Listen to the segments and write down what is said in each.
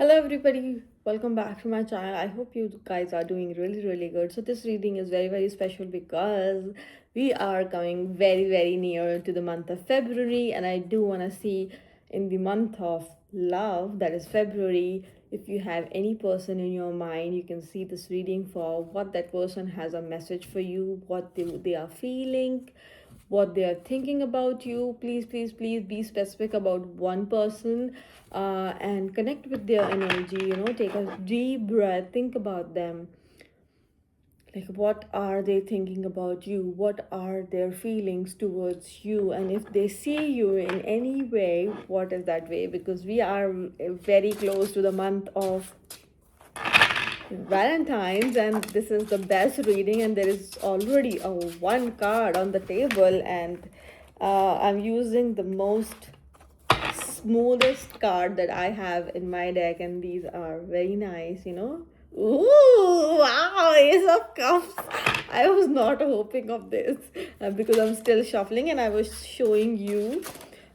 Hello everybody, welcome back to my channel. I hope you guys are doing really good. So this reading is very special because we are coming very near to the month of February, and I do want to see in the month of love, that is February, if you have any person in your mind, you can see this reading for what that person has a message for you, what they are feeling, what they are thinking about you. Please be specific about one person, and connect with their energy. Take a deep breath, think about them, like what are they thinking about you, what are their feelings towards you, and if they see you in any way, what is that way, because we are very close to the month of Valentine's, and this is the best reading, and there is already a one card on the table, and I'm using the most smoothest card that I have in my deck, and these are very nice. Ooh, wow, Ace of Cups. I was not hoping of this, because I'm still shuffling and I was showing you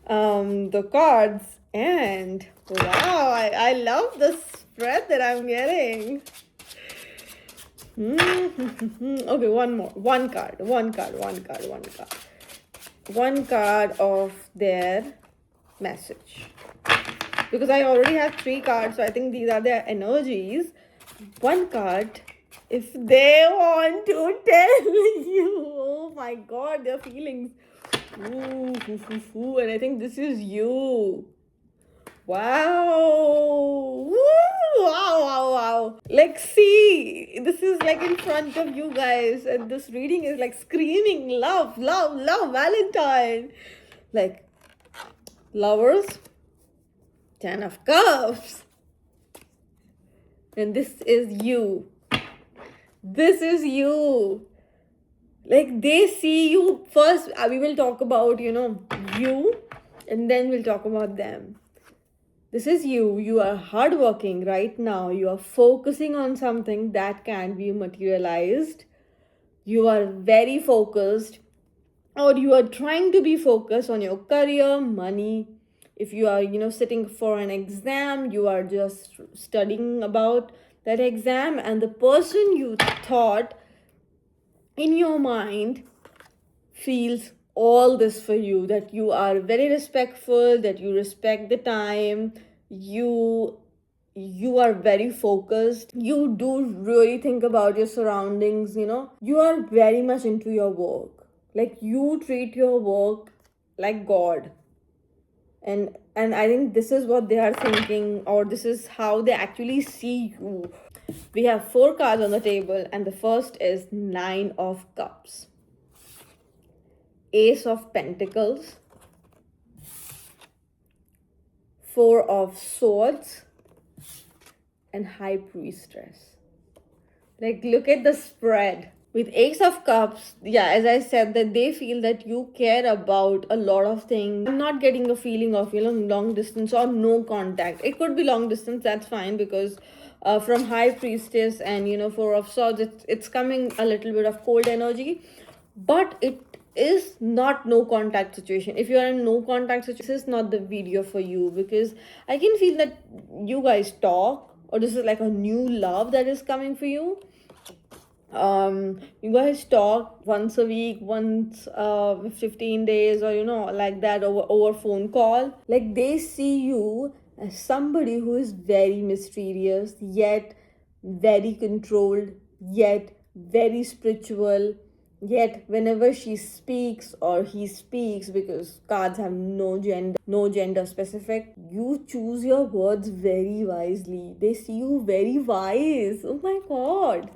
the cards, and wow, I love the spread that I'm getting. Okay, one more. One card. One card of their message. Because I already have three cards, so I think these are their energies. One card, if they want to tell you, oh my god, their feelings. Ooh, and I think this is you. Wow. Woo! Wow. Like, see, this is like in front of you guys, and this reading is like screaming love, Valentine. Like, lovers, 10 of Cups. And this is you. This is you. Like, they see you first. We will talk about, you, and then we'll talk about them. This is you. You are hardworking right now. You are focusing on something that can be materialized. You are very focused, or you are trying to be focused on your career, money. If you are, sitting for an exam, you are just studying about that exam, and the person you thought in your mind feels all this for you, that you are very respectful, that you respect the time, you are very focused, you do really think about your surroundings, you are very much into your work, like you treat your work like god. And I think this is what they are thinking, or this is how they actually see you. We have four cards on the table, and the first is Nine of Cups, Ace of Pentacles, Four of Swords, and High Priestess. Like, look at the spread. With Ace of Cups, yeah, as I said, that they feel that you care about a lot of things. I'm not getting a feeling of, long distance or no contact. It could be long distance, that's fine, because from High Priestess and, Four of Swords, it's coming a little bit of cold energy. But it is not no contact situation. If you are in no contact situation, this is not the video for you, because I can feel that you guys talk, or this is like a new love that is coming for you. You guys talk once a week, once 15 days, or like that, over phone call. Like, they see you as somebody who is very mysterious, yet very controlled, yet very spiritual, yet whenever she speaks or he speaks, because cards have no gender specific, you choose your words very wisely. They see you very wise. Oh my god,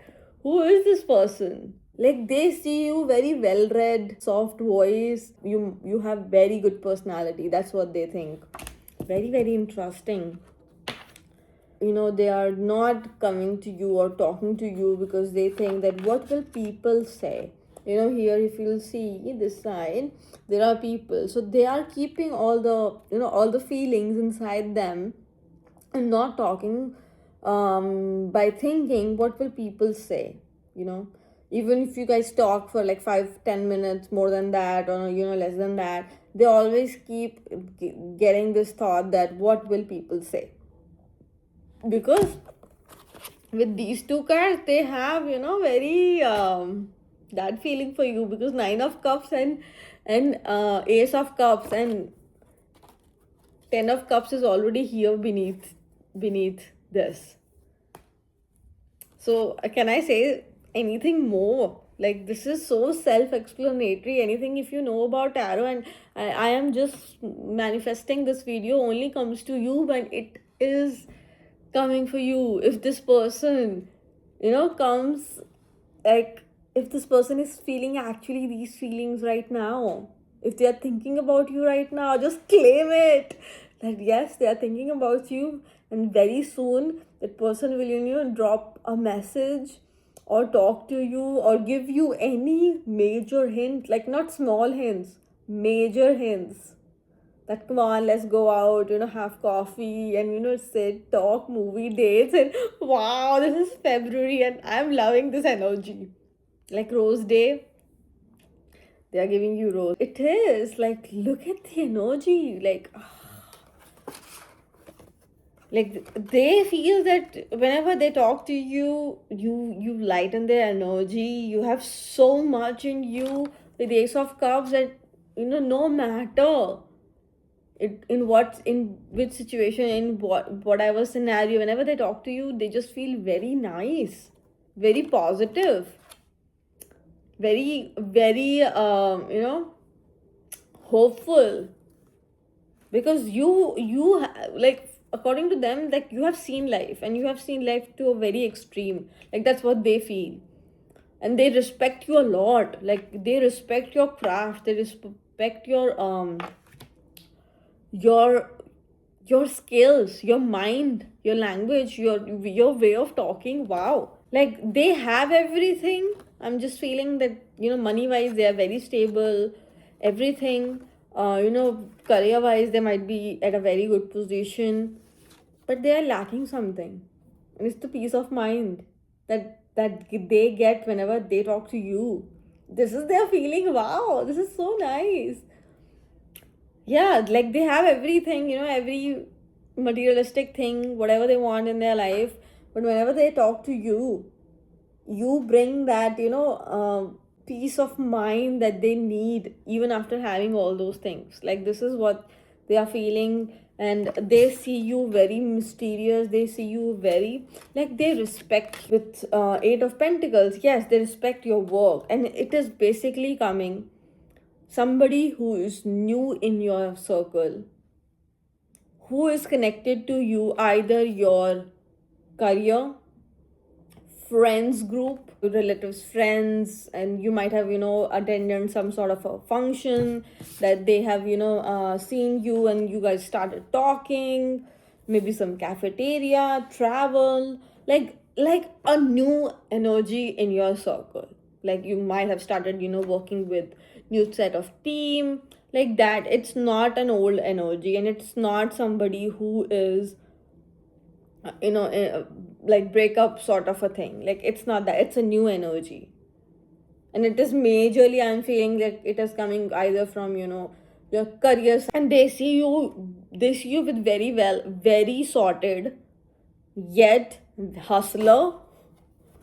who is this person? Like, they see you very well read, soft voice, you have very good personality. That's what they think. Very interesting. They are not coming to you or talking to you because they think that what will people say. Here, if you'll see this side, there are people, so they are keeping all the feelings inside them and not talking, by thinking what will people say. Even if you guys talk for like 5-10 minutes, more than that, or less than that, they always keep getting this thought that what will people say. because with these two cards they have, very that feeling for you, because Nine of Cups and Ace of Cups and Ten of Cups is already here beneath this. So can I say anything more? Like, this is so self-explanatory. Anything if you know about tarot, and I am just manifesting this video, only comes to you when it is coming for you. If this person, comes, like, if this person is feeling actually these feelings right now, if they are thinking about you right now, just claim it. That yes, they are thinking about you, and very soon that person will, drop a message or talk to you or give you any major hint, like not small hints, major hints, that come on, let's go out, have coffee and, sit, talk, movie dates. And wow, this is February and I'm loving this energy. Like Rose Day, they are giving you rose. It is like, look at the energy. Like they feel that whenever they talk to you, you lighten their energy. You have so much in you with Ace of Cups that, no matter in which situation, in whatever scenario, whenever they talk to you, they just feel very nice, very positive, very very hopeful, because like, according to them, like, you have seen life, and you have seen life to a very extreme. Like, that's what they feel, and they respect you a lot. Like, they respect your craft, they respect your skills, your mind, your language, your way of talking. Wow, like they have everything. I'm just feeling that, money wise they are very stable, everything. Career wise they might be at a very good position, but they are lacking something, and it's the peace of mind that they get whenever they talk to you. This is their feeling. Wow, this is so nice. Yeah, like they have everything, every materialistic thing, whatever they want in their life, but whenever they talk to you, you bring that, peace of mind that they need, even after having all those things. Like, this is what they are feeling, and they see you very mysterious. They see you very, like, they respect. With Eight of Pentacles, yes, they respect your work, and it is basically coming somebody who is new in your circle, who is connected to you, either your career, friends group, relatives, friends, and you might have, attended some sort of a function that they have, seen you, and you guys started talking, maybe some cafeteria, travel, like a new energy in your circle. Like, you might have started, working with new set of team, like that. It's not an old energy, and it's not somebody who is, like, breakup sort of a thing. Like, it's not that. It's a new energy, and it is majorly, I'm feeling like it is coming either from, your career, and they see you with very sorted yet hustler.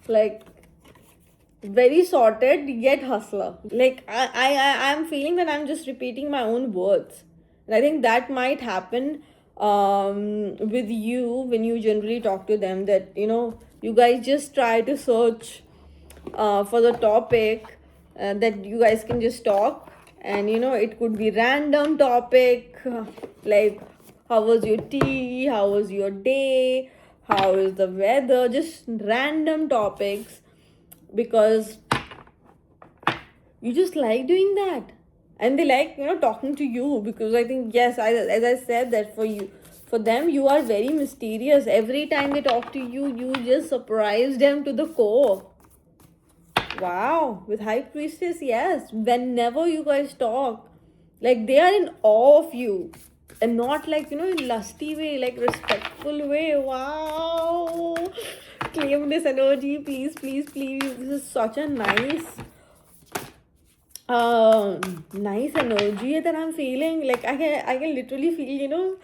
Like, very sorted yet hustler. Like, I'm feeling that I'm just repeating my own words, and I think that might happen with you when you generally talk to them. That, you guys just try to search for the topic that you guys can just talk, and it could be random topic, like, how was your tea, how was your day, how is the weather, just random topics, because you just like doing that, and they like, talking to you, because I think, yes, as I said, that for them, you are very mysterious. Every time they talk to you, you just surprise them to the core. Wow, with High Priestess, yes, whenever you guys talk, like, they are in awe of you, and not like, in lusty way, like respectful way. Wow, claim this energy, please, please, please. This is such a nice energy that I'm feeling. Like, I can literally feel,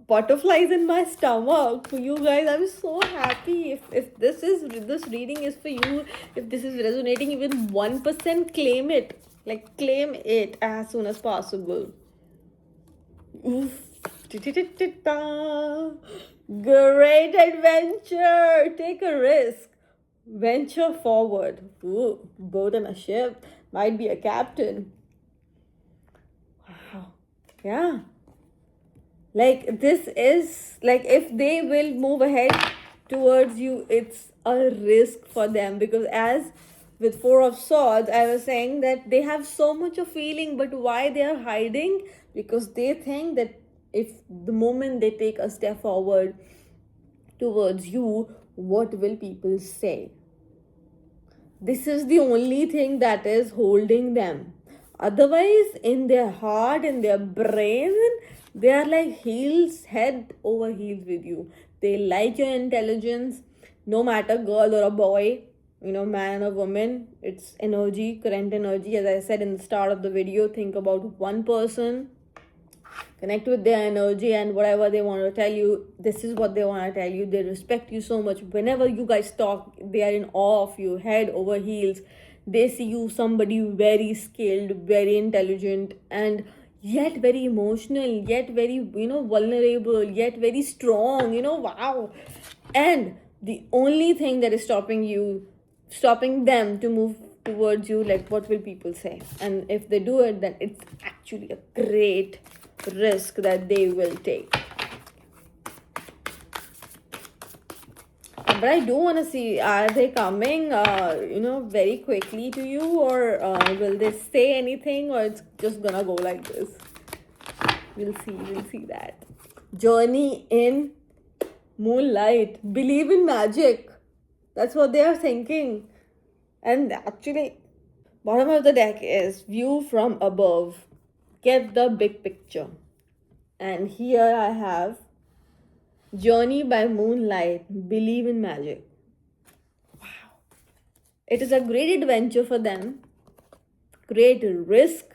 butterflies in my stomach for you guys. I'm so happy. If this reading is for you, if this is resonating even 1%, claim it. Like claim it as soon as possible. Oof. Great adventure. Take a risk. Venture forward. Ooh, boat on a ship. Might be a captain. Wow. Yeah. Like this is like if they will move ahead towards you, it's a risk for them, because as with Four of Swords, I was saying that they have so much of feeling, but why they are hiding? Because they think that if the moment they take a step forward towards you, what will people say? This is the only thing that is holding them. Otherwise, in their heart, in their brain, they are like heels, head over heels with you. They like your intelligence, no matter girl or a boy, man or woman. It's energy, current energy. As I said in the start of the video, think about one person, connect with their energy, and whatever they want to tell you, this is what they want to tell you. They respect you so much. Whenever you guys talk, they are in awe of you, head over heels. They see you somebody very skilled, very intelligent, and yet very emotional, yet very vulnerable, yet very strong. Wow. And the only thing that is stopping them to move towards you, like what will people say? And if they do it, then it's actually a great risk that they will take. But I do want to see, are they coming very quickly to you, or will they say anything, or it's just gonna go like this? We'll see that. Journey in moonlight. Believe in magic. That's what they are thinking. And actually, bottom of the deck is view from above. Get the big picture. And here I have Journey by moonlight. Believe in magic. Wow. It is a great adventure for them. Great risk.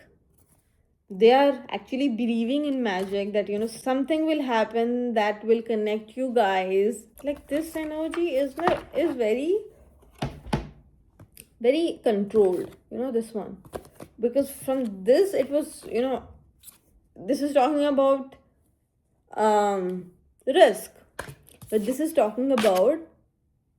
They are actually believing in magic, that something will happen that will connect you guys. Like this energy is very very controlled, this one, because from this it was this is talking about risk, but this is talking about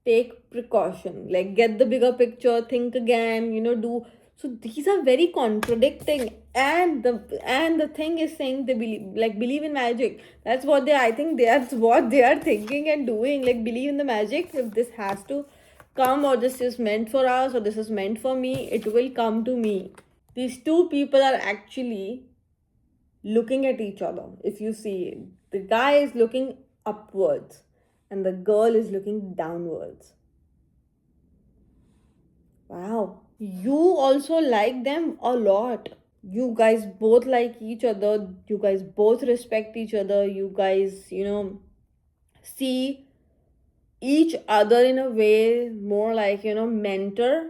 take precaution, like get the bigger picture, think again, do. So these are very contradicting, and the thing is saying they believe in magic. That's what I think that's what they are thinking and doing, like believe in the magic. If this has to come, or this is meant for us, or this is meant for me, it will come to me. These two people are actually looking at each other. If you see, the guy is looking upwards and the girl is looking downwards. Wow. You also like them a lot. You guys both like each other. You guys both respect each other. You guys, see each other in a way more like, mentor.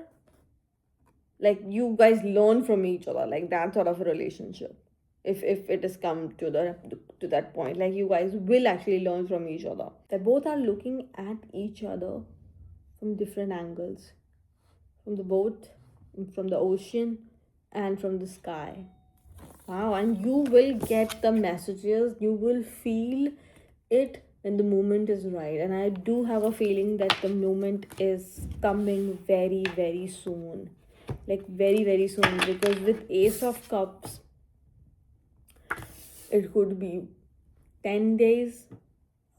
Like you guys learn from each other, like that sort of a relationship. If it has come to that point, like you guys will actually learn from each other. They both are looking at each other from different angles, from the boat, from the ocean, and from the sky. Wow. And you will get the messages, you will feel it when the moment is right. And I do have a feeling that the moment is coming very, very soon, like very, very soon, because with Ace of Cups, it could be 10 days,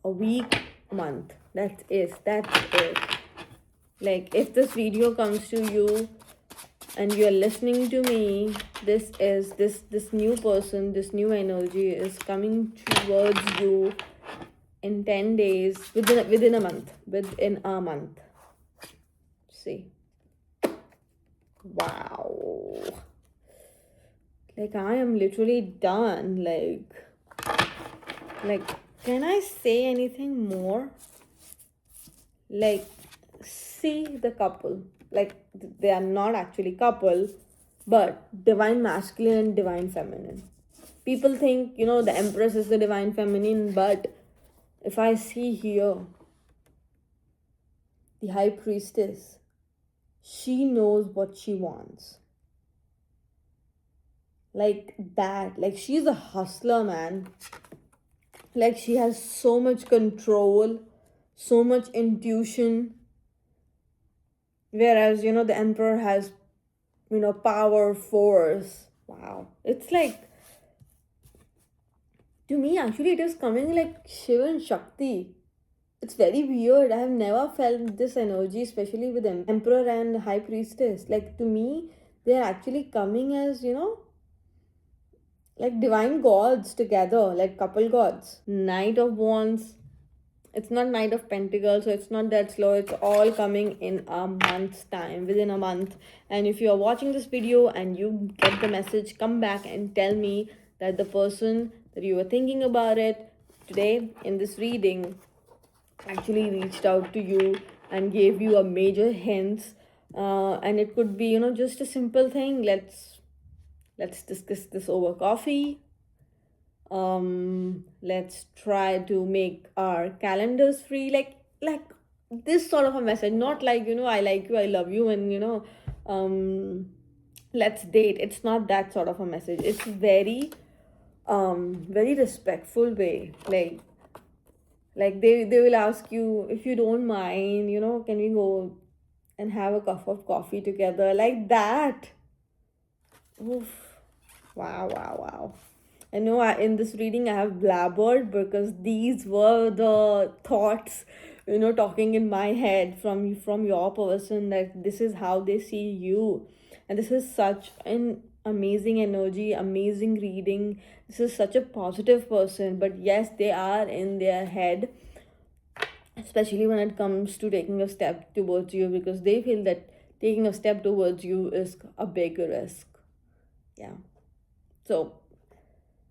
a week, a month. That's it. Like if this video comes to you and you're listening to me, this is this new person, this new energy is coming towards you in 10 days, within a month. See. Wow. Like I am literally done. Like can I say anything more? Like, see the couple, like they are not actually couple, but divine masculine and divine feminine. People think, the Empress is the divine feminine, but if I see here, the High Priestess, she knows what she wants. Like that. Like, she's a hustler, man. Like, she has so much control, so much intuition. Whereas, the Emperor has, power, force. Wow. It's like, to me, actually, it is coming like Shiva and Shakti. It's very weird. I have never felt this energy, especially with Emperor and High Priestess. Like, to me, they're actually coming as, like divine gods together, like couple gods. Knight of Wands. It's not Knight of Pentacles, so it's not that slow. It's all coming in a month's time, within a month. And if you are watching this video and you get the message, come back and tell me that the person that you were thinking about it today in this reading actually reached out to you and gave you a major hints. And it could be, just a simple thing. Let's discuss this over coffee. Let's try to make our calendars free, like this sort of a message, not like, I like you, I love you, and let's date. It's not that sort of a message. It's very respectful way. Like they will ask you, if you don't mind, can we go and have a cup of coffee together, like that. Oof. Wow, wow, wow. I know in this reading I have blabbered because these were the thoughts, talking in my head from your person, that this is how they see you. And this is such an amazing energy, amazing reading. This is such a positive person, but yes, they are in their head, especially when it comes to taking a step towards you, because they feel that taking a step towards you is a big risk. Yeah. So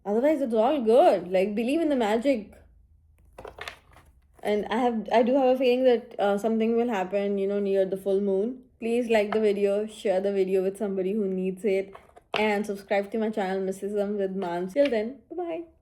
otherwise, it's all good. Like, believe in the magic. And I do have a feeling that something will happen, near the full moon. Please like the video, share the video with somebody who needs it, and subscribe to my channel, Mysticism with Mans. Till then, bye bye.